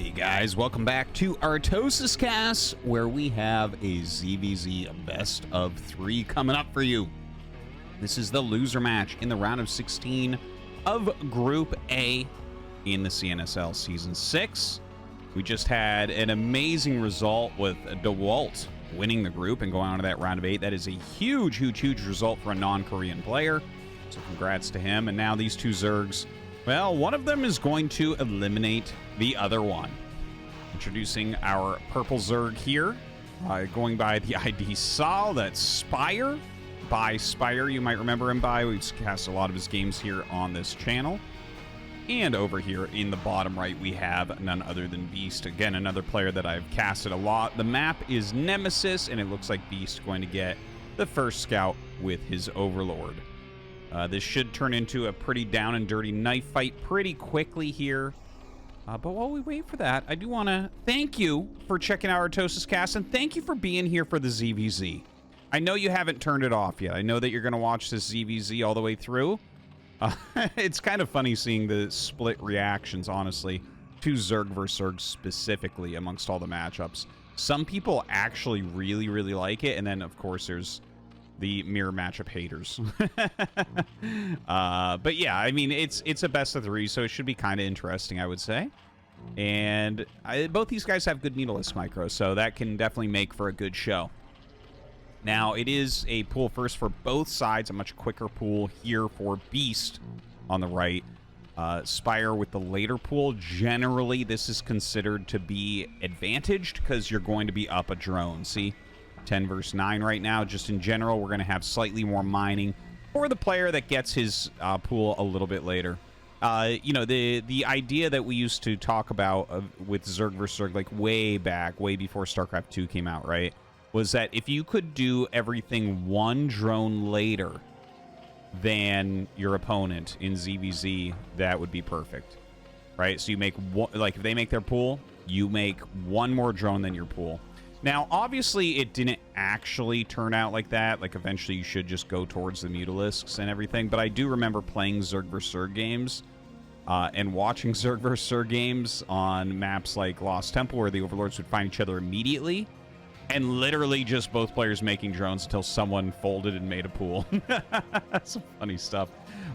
Hey guys, welcome back to ArtosisCasts, where we have a ZVZ best of 3 coming up for you. This is the loser match in the round of 16 of Group A in the CNSL Season 6. We just had an amazing result with Dewalt winning the group and going on to that round of 8. That is a huge result for a non-Korean player. So congrats to him. And now these two Zergs, well, one of them is going to eliminate the other one. Introducing our purple Zerg here, going by the ID Sal, that's Spire. By Spire, you might remember him by. We've cast a lot of his games here on this channel. And over here in the bottom right, we have none other than Beast. Again, another player that I've casted a lot. The map is Nemesis, and it looks like Beast going to get the first scout with his Overlord. This should turn into a pretty down and dirty knife fight pretty quickly here. But while we wait for that, I do want to thank you for checking out ArtosisCasts, and thank you for being here for the ZVZ. I know you haven't turned it off yet. I know that you're going to watch this ZVZ all the way through. It's kind of funny seeing the split reactions, honestly, to Zerg vs. Zerg specifically amongst all the matchups. Some people actually really like it, and then, of course, there's the mirror matchup haters. But yeah, I mean, it's a best of 3, so it should be kind of interesting, I would say. And both these guys have good needleless micros, so that can definitely make for a good show. Now, it is a pool first for both sides, a much quicker pool here for Beast on the right. Spire with the later pool. Generally, this is considered to be advantaged because you're going to be up a drone. See, 10 versus 9 right now. Just in general, we're going to have slightly more mining for the player that gets his pool a little bit later. You know, the idea that we used to talk about with Zerg vs. Zerg, like way back, way before StarCraft 2 came out, right, was that if you could do everything one drone later than your opponent in ZVZ, that would be perfect, right? So you make one, like if they make their pool, you make one more drone than your pool. Now, obviously, it didn't actually turn out like that. Like, eventually, you should just go towards the Mutalisks and everything. But I do remember playing Zerg vs. Zerg games and watching Zerg vs. Zerg games on maps like Lost Temple, where the Overlords would find each other immediately. And literally just both players making drones until someone folded and made a pool. That's some funny stuff.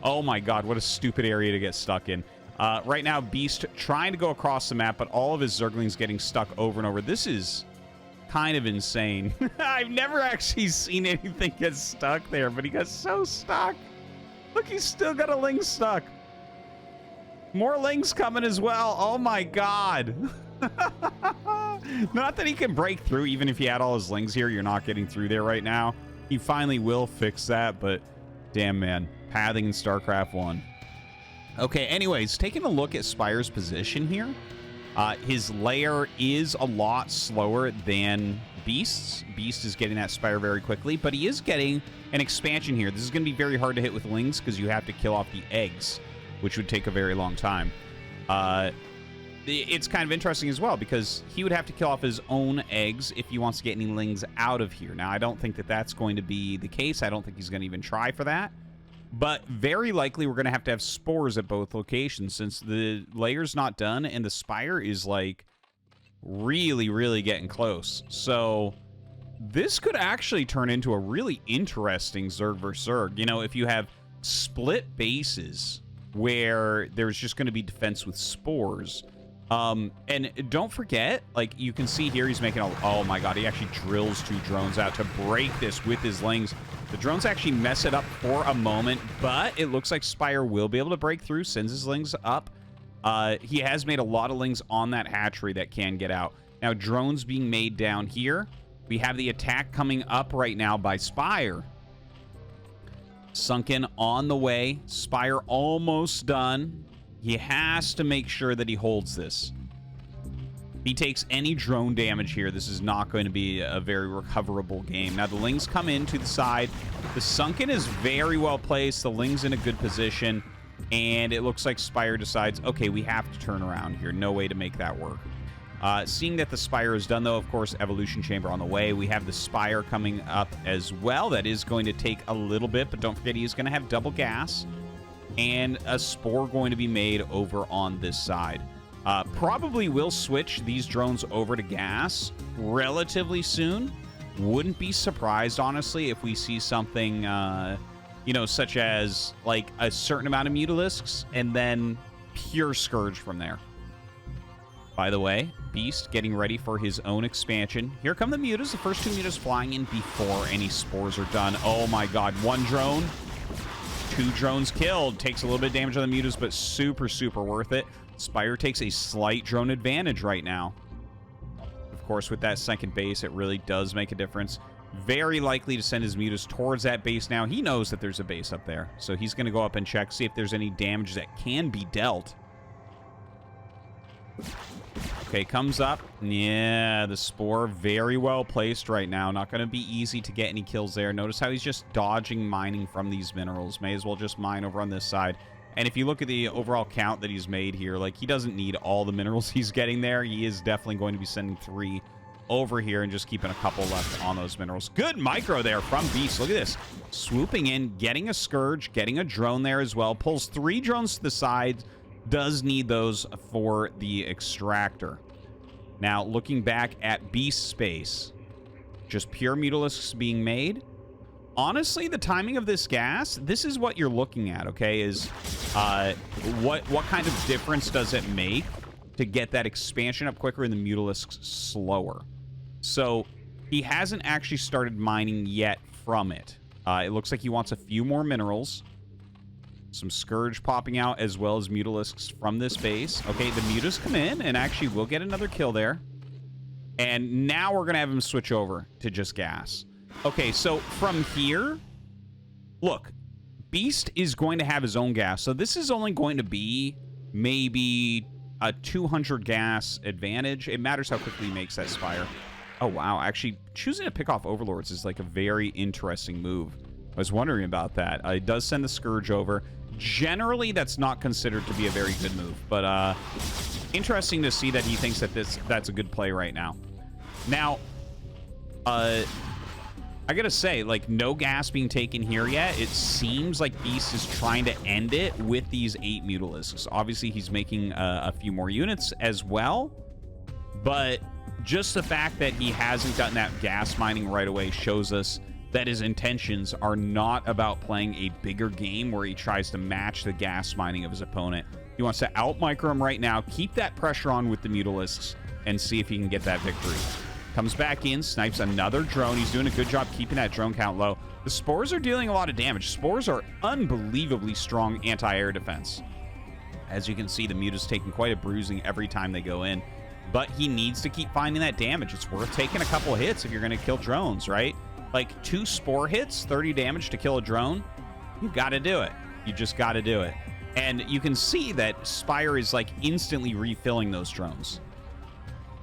Oh my god, what a stupid area to get stuck in. Right now, Beast trying to go across the map, but all of his Zerglings getting stuck over and over. This is kind of insane. I've never actually seen anything get stuck there, but he got so stuck. Look, he's still got a Ling stuck. More Lings coming as well. Oh my god. Not that he can break through, even if he had all his Lings here. You're not getting through there right now. He finally will fix that, but damn, man. Pathing in StarCraft 1. Okay, anyways, taking a look at Spire's position here. His lair is a lot slower than Beast's. Beast is getting that Spire very quickly, but he is getting an expansion here. This is going to be very hard to hit with Lings because you have to kill off the eggs, which would take a very long time. It's kind of interesting as well because he would have to kill off his own eggs if he wants to get any Lings out of here. Now, I don't think that that's going to be the case. I don't think he's going to even try for that. But very likely we're going to have spores at both locations since the layer's not done and the Spire is, like, really getting close. So this could actually turn into a really interesting Zerg vs. Zerg. You know, if you have split bases where there's just going to be defense with spores. And don't forget, like, you can see here he's making a... Oh, my God. He actually drills 2 drones out to break this with his Lings. The drones actually mess it up for a moment, but it looks like Spire will be able to break through, sends his Lings up. He has made a lot of Lings on that hatchery that can get out. Now, drones being made down here. We have the attack coming up right now by Spire. Sunken on the way. Spire almost done. He has to make sure that he holds this. If he takes any drone damage here, this is not going to be a very recoverable game. Now, the Lings come in to the side. The Sunken is very well placed. The Ling's in a good position. And it looks like Spire decides, okay, we have to turn around here. No way to make that work. Seeing that the Spire is done, though, of course, Evolution Chamber on the way. We have the Spire coming up as well. That is going to take a little bit, but don't forget he's going to have double gas. And a spore going to be made over on this side. Probably will switch these drones over to gas relatively soon. Wouldn't be surprised, honestly, if we see something, you know, such as, like, a certain amount of Mutalisks and then pure Scourge from there. By the way, Beast getting ready for his own expansion. Here come the Mutas. The first 2 Mutas flying in before any spores are done. Oh, my God. 1 drone. 2 drones killed. Takes a little bit of damage on the Mutas, but super, super worth it. Spire takes a slight drone advantage right now. Of course, with that second base, it really does make a difference. Very likely to send his Mutas towards that base now. He knows that there's a base up there, so he's going to go up and check, see if there's any damage that can be dealt. Okay, comes up. Yeah, the Spore very well placed right now. Not going to be easy to get any kills there. Notice how he's just dodging mining from these minerals. May as well just mine over on this side. And if you look at the overall count that he's made here, like, he doesn't need all the minerals he's getting there. He is definitely going to be sending 3 over here and just keeping a couple left on those minerals. Good micro there from Beast. Look at this. Swooping in, getting a Scourge, getting a drone there as well. Pulls 3 drones to the side. Does need those for the extractor. Now, looking back at Beast space, just pure Mutalisks being made. Honestly, the timing of this gas, this is what you're looking at, okay, is what kind of difference does it make to get that expansion up quicker and the Mutalisks slower? So he hasn't actually started mining yet from it. It looks like he wants a few more minerals. Some Scourge popping out as well as Mutalisks from this base. Okay, the Mutas come in and actually will get another kill there. And now we're going to have him switch over to just gas. Okay, so from here, look, Beast is going to have his own gas. So this is only going to be maybe a 200 gas advantage. It matters how quickly he makes that Spire. Oh, wow. Actually, choosing to pick off Overlords is like a very interesting move. I was wondering about that. It does send the Scourge over. Generally, that's not considered to be a very good move. But interesting to see that he thinks that that's a good play right now. Now, I gotta say, like, no gas being taken here yet. It seems like Beast is trying to end it with these 8 Mutalisks. Obviously, he's making a few more units as well. But just the fact that he hasn't gotten that gas mining right away shows us that his intentions are not about playing a bigger game where he tries to match the gas mining of his opponent. He wants to out-micro him right now, keep that pressure on with the Mutalisks, and see if he can get that victory. Comes back in, snipes another drone. He's doing a good job keeping that drone count low. The Spores are dealing a lot of damage. Spores are unbelievably strong anti-air defense. As you can see, the Muta's taking quite a bruising every time they go in. But he needs to keep finding that damage. It's worth taking a couple hits if you're going to kill drones, right? Like 2 Spore hits, 30 damage to kill a drone. You got to do it. You just got to do it. And you can see that Spire is like instantly refilling those drones.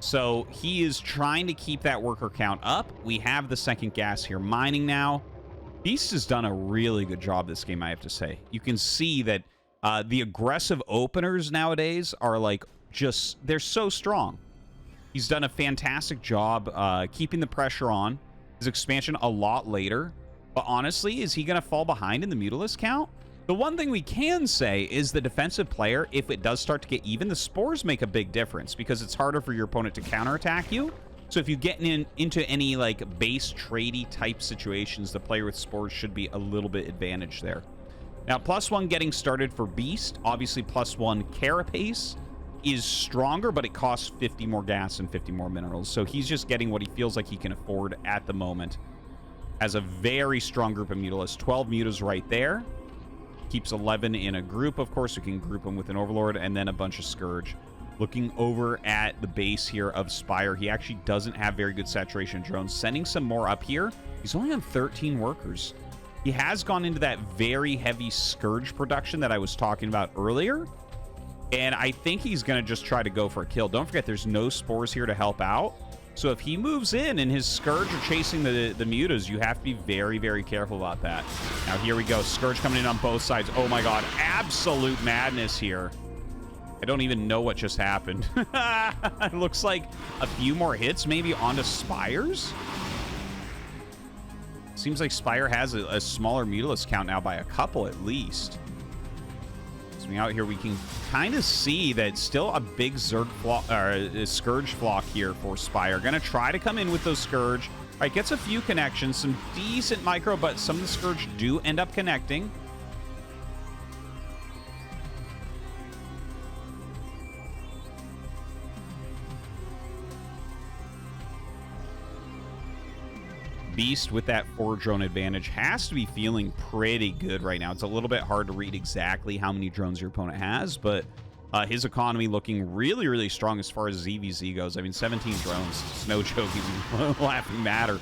So he is trying to keep that worker count up. We have the second gas here mining now. Beast has done a really good job this game, I have to say. You can see that the aggressive openers nowadays are like just, they're so strong. He's done a fantastic job keeping the pressure on. His expansion a lot later. But honestly, is he going to fall behind in the Mutalisk count? The one thing we can say is the defensive player, if it does start to get even, the Spores make a big difference because it's harder for your opponent to counterattack you. So if you get into any like base tradey type situations, the player with Spores should be a little bit advantaged there. Now, +1 getting started for Beast. Obviously, +1 Carapace is stronger, but it costs 50 more gas and 50 more minerals. So he's just getting what he feels like he can afford at the moment. Has a very strong group of Mutalisks. 12 Mutas right there. Keeps 11 in a group, of course. You can group them with an Overlord and then a bunch of Scourge. Looking over at the base here of Spire, he actually doesn't have very good saturation drones. Sending some more up here. He's only on 13 workers. He has gone into that very heavy Scourge production that I was talking about earlier. And I think he's going to just try to go for a kill. Don't forget, there's no Spores here to help out. So if he moves in and his Scourge are chasing the Mutas, you have to be very, very careful about that. Now, here we go. Scourge coming in on both sides. Oh, my God. Absolute madness here. I don't even know what just happened. It looks like a few more hits maybe onto Spires. Seems like Spire has a smaller Mutalisk count now by a couple at least. zooming out here, we can kind of see that still a big Scourge flock here for Spire. Going to try to come in with those Scourge. All right, gets a few connections, some decent micro, but some of the Scourge do end up connecting. Beast with that 4 drone advantage has to be feeling pretty good right now. It's a little bit hard to read exactly how many drones your opponent has, but his economy looking really, really strong as far as ZVZ goes. I mean, 17 drones. It's no joke, even laughing matter.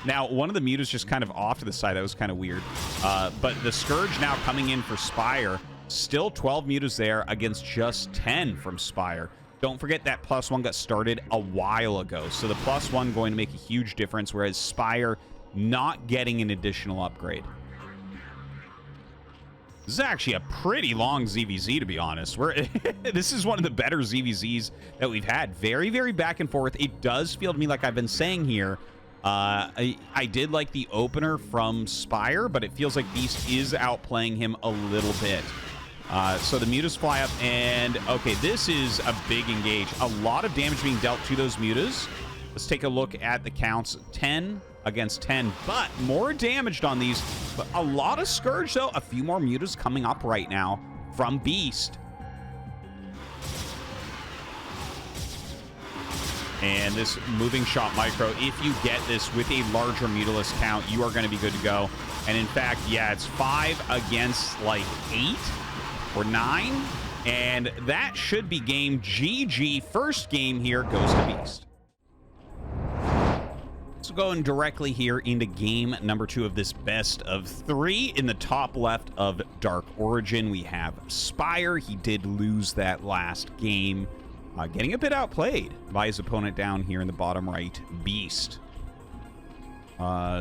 Now, one of the mutas just kind of off to the side. That was kind of weird. But the Scourge now coming in for Spire. Still 12 mutas there against just 10 from Spire. Don't forget that +1 got started a while ago. So the +1 going to make a huge difference, whereas Spire not getting an additional upgrade. This is actually a pretty long ZVZ, to be honest. This is one of the better ZVZs that we've had. Very, very back and forth. It does feel to me like I've been saying here. I did like the opener from Spire, but it feels like Beast is outplaying him a little bit. So the mutas fly up, and okay, this is a big engage. A lot of damage being dealt to those mutas. Let's take a look at the counts. 10 against 10, but more damaged on these. But a lot of Scourge, though. A few more mutas coming up right now from Beast. And this moving shot micro, if you get this with a larger mutalist count, you are going to be good to go. And in fact, yeah, it's 5 against like 8 or 9, and that should be game GG. First game here goes to Beast. So going directly here into game number 2 of this best of 3. In the top left of Dark Origin, we have Spire. He did lose that last game, getting a bit outplayed by his opponent down here in the bottom right, Beast.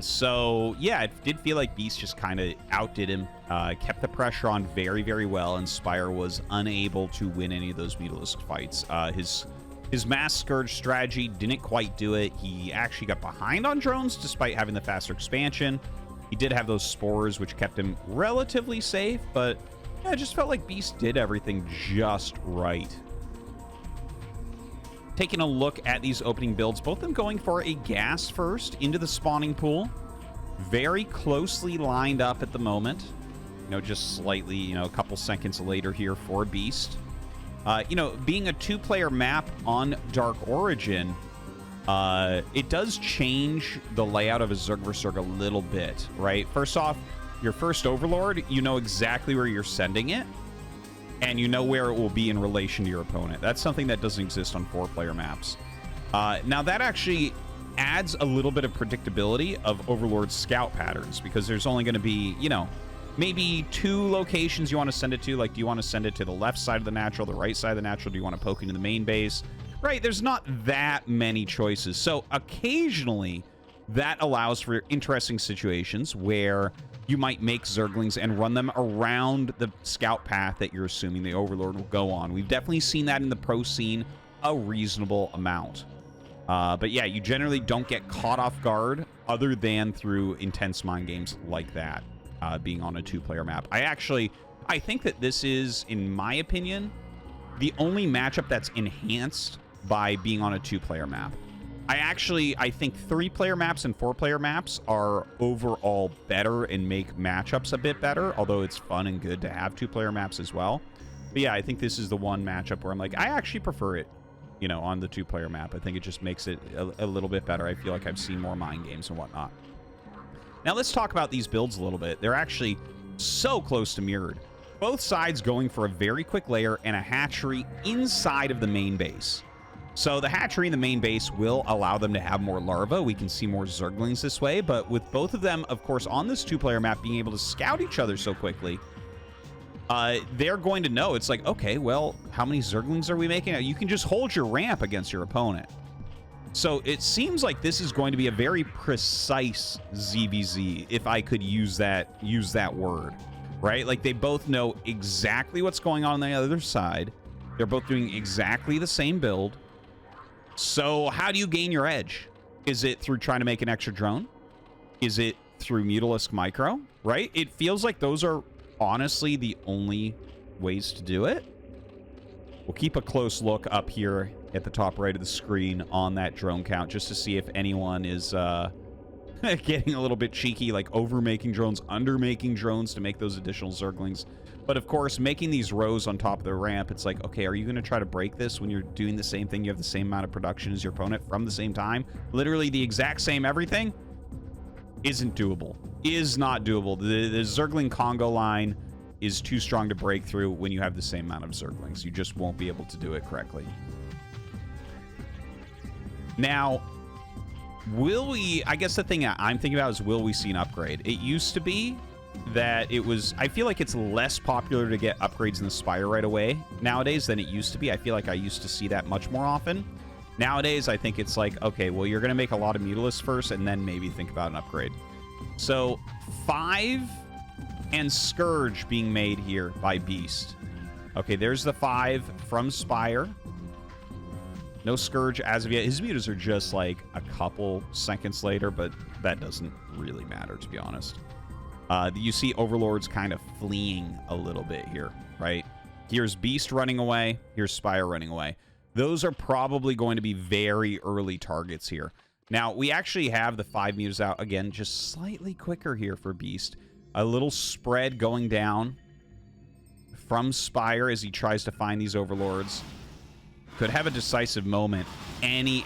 So yeah, it did feel like Beast just kind of outdid him, kept the pressure on very, very well, and Spire was unable to win any of those Mutalisk fights. His Mass Scourge strategy didn't quite do it. He actually got behind on drones despite having the faster expansion. He did have those spores, which kept him relatively safe, but yeah, it just felt like Beast did everything just right. Taking a look at these opening builds, both of them going for a gas first into the spawning pool. Very closely lined up at the moment. You know, just slightly, you know, a couple seconds later here for Beast. You know, being a 2-player map on Dark Origin, it does change the layout of a Zerg vs. Zerg a little bit, right? First off, your first Overlord, you know exactly where you're sending it, and you know where it will be in relation to your opponent. That's something that doesn't exist on 4-player maps. Now, that actually adds a little bit of predictability of Overlord's scout patterns, because there's only going to be, you know, maybe 2 locations you want to send it to. Like, do you want to send it to the left side of the natural, the right side of the natural? Do you want to poke into the main base? Right, there's not that many choices. So occasionally, that allows for interesting situations where you might make Zerglings and run them around the scout path that you're assuming the Overlord will go on. We've definitely seen that in the pro scene a reasonable amount. But yeah, you generally don't get caught off guard other than through intense mind games like that, being on a 2-player map. I think that this is, in my opinion, the only matchup that's enhanced by being on a 2-player map. I think 3-player maps and 4-player maps are overall better and make matchups a bit better, although it's fun and good to have 2-player maps as well. But yeah, I think this is the one matchup where I'm like, I actually prefer it, you know, on the 2-player map. I think it just makes it a little bit better. I feel like I've seen more mind games and whatnot. Now let's talk about these builds a little bit. They're actually so close to mirrored. Both sides going for a very quick layer and a hatchery inside of the main base. So the hatchery in the main base will allow them to have more larvae. We can see more Zerglings this way, but with both of them, of course, on this 2-player map being able to scout each other so quickly, they're going to know. It's like, okay, well, how many Zerglings are we making? You can just hold your ramp against your opponent. So it seems like this is going to be a very precise ZVZ, if I could use that word, right? Like, they both know exactly what's going on the other side. They're both doing exactly the same build. So how do you gain your edge? Is it through trying to make an extra drone? Is it through Mutalisk Micro, right? It feels like those are honestly the only ways to do it. We'll keep a close look up here at the top right of the screen on that drone count just to see if anyone is getting a little bit cheeky, like over-making drones, under-making drones to make those additional Zerglings. But, of course, making these rows on top of the ramp, it's like, okay, are you going to try to break this when you're doing the same thing? You have the same amount of production as your opponent from the same time? Literally the exact same everything? Isn't doable. Is not doable. The Zergling Congo line is too strong to break through when you have the same amount of Zerglings. You just won't be able to do it correctly. Now, will we... I guess the thing I'm thinking about is, will we see an upgrade? It used to be that it was... I feel like it's less popular to get upgrades in the Spire right away nowadays than it used to be. I feel like I used to see that much more often. Nowadays, I think it's like, okay, well, you're going to make a lot of Mutalisks first, and then maybe think about an upgrade. So, 5 and Scourge being made here by Beast. Okay, there's the 5 from Spire. No Scourge as of yet. His mutas are just like a couple seconds later, but that doesn't really matter, to be honest. You see Overlords kind of fleeing a little bit here, right? Here's Beast running away. Here's Spire running away. Those are probably going to be very early targets here. Now, we actually have the 5 mutas out. Again, just slightly quicker here for Beast. A little spread going down from Spire as he tries to find these Overlords. Could have a decisive moment any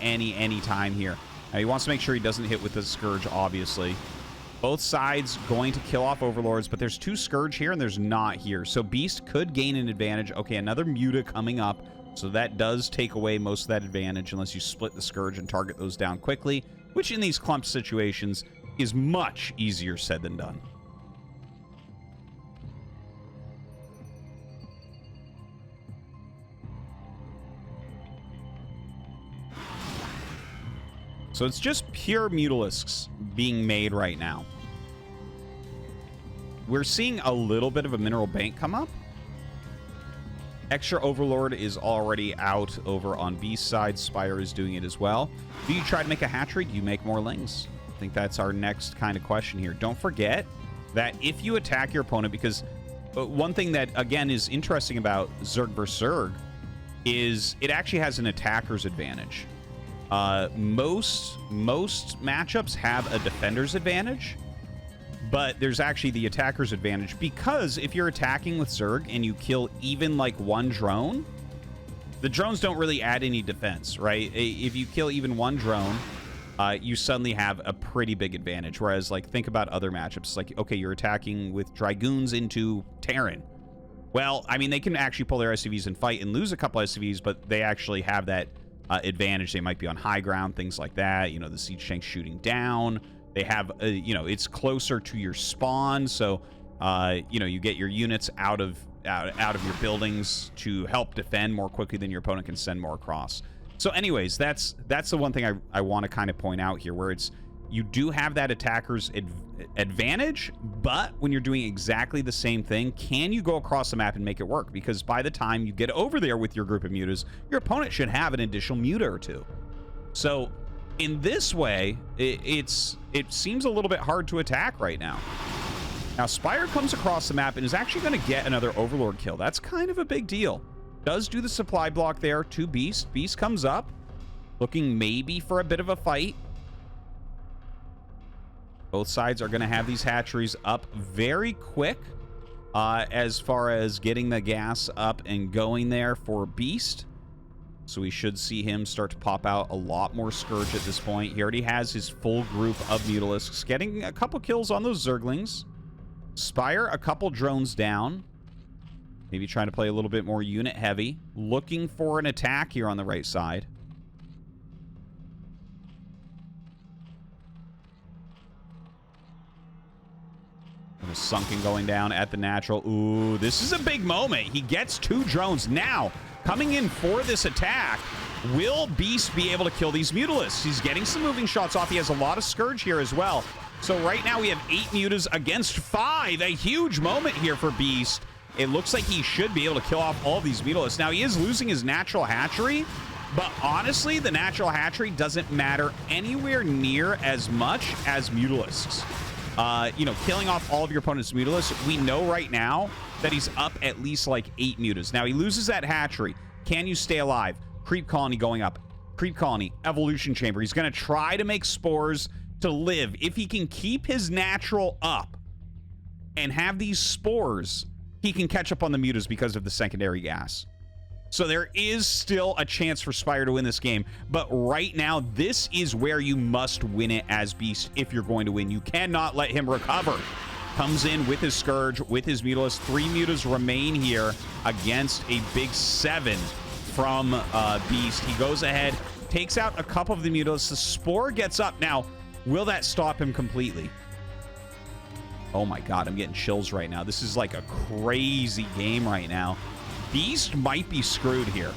time here. Now, he wants to make sure he doesn't hit with the Scourge, obviously. Both sides going to kill off Overlords, but there's 2 Scourge here and there's not here. So Beast could gain an advantage. Okay, another Muta coming up. So that does take away most of that advantage unless you split the Scourge and target those down quickly, which in these clump situations is much easier said than done. So it's just pure Mutalisks being made right now. We're seeing a little bit of a mineral bank come up. Extra Overlord is already out over on Beast's side. Spire is doing it as well. Do you try to make a hatchery? Do you make more lings? I think that's our next kind of question here. Don't forget that if you attack your opponent, because one thing that, again, is interesting about Zerg vs. Zerg is it actually has an attacker's advantage. Most matchups have a defender's advantage, but there's actually the attacker's advantage, because if you're attacking with Zerg and you kill even like 1 drone, the drones don't really add any defense, right? If you kill even 1 drone, you suddenly have a pretty big advantage. Whereas, like, think about other matchups. Like, okay, you're attacking with Dragoons into Terran. Well, I mean, they can actually pull their SCVs and fight and lose a couple SCVs, but they actually have that advantage. They might be on high ground, things like that. You know, the siege tanks shooting down. They have, you know, it's closer to your spawn, so you know, you get your units out of your buildings to help defend more quickly than your opponent can send more across. So, anyways, that's the one thing I want to kind of point out here, where it's, you do have that attacker's advantage, but when you're doing exactly the same thing, can you go across the map and make it work? Because by the time you get over there with your group of mutas, your opponent should have an additional muta or 2. So, in this way, it seems a little bit hard to attack right now. Now, Spire comes across the map and is actually going to get another Overlord kill. That's kind of a big deal. Does do the supply block there to Beast. Beast comes up, looking maybe for a bit of a fight. Both sides are going to have these hatcheries up very quick as far as getting the gas up and going there for Beast. So we should see him start to pop out a lot more Scourge at this point. He already has his full group of Mutalisks, getting a couple kills on those Zerglings. Spire, a couple drones down. Maybe trying to play a little bit more unit heavy. Looking for an attack here on the right side. Sunken going down at the natural. Ooh, this is a big moment. He gets 2 drones. Now, coming in for this attack, will Beast be able to kill these Mutalisks? He's getting some moving shots off. He has a lot of Scourge here as well. So right now we have 8 mutas against 5. A huge moment here for Beast. It looks like he should be able to kill off all of these Mutalisks. Now, he is losing his natural hatchery, but honestly, the natural hatchery doesn't matter anywhere near as much as Mutalisks. you know, killing off all of your opponent's Mutalisks. We know right now that he's up at least like 8 Mutas. Now, he loses that hatchery. Can you stay alive? Creep Colony going up. Creep Colony, Evolution Chamber. He's going to try to make spores to live. If he can keep his natural up and have these spores, he can catch up on the Mutas because of the secondary gas. So there is still a chance for Spire to win this game. But right now, this is where you must win it as Beast if you're going to win. You cannot let him recover. Comes in with his Scourge, with his Mutalisks. 3 Mutas remain here against a big 7 from Beast. He goes ahead, takes out a couple of the Mutalisks. The Spore gets up. Now, will that stop him completely? Oh my god, I'm getting chills right now. This is like a crazy game right now. Beast might be screwed here.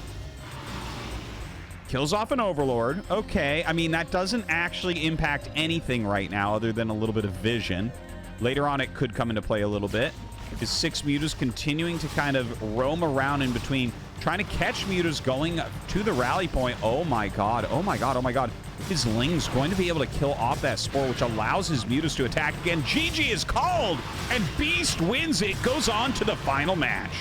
Kills off an Overlord. Okay, I mean, that doesn't actually impact anything right now other than a little bit of vision. Later on, it could come into play a little bit. His 6 Mutas continuing to kind of roam around in between, trying to catch Mutas going to the rally point. Oh my god, oh my god, oh my god. His Ling's going to be able to kill off that Spore, which allows his Mutas to attack again. GG is called, and Beast wins it. Goes on to the final match.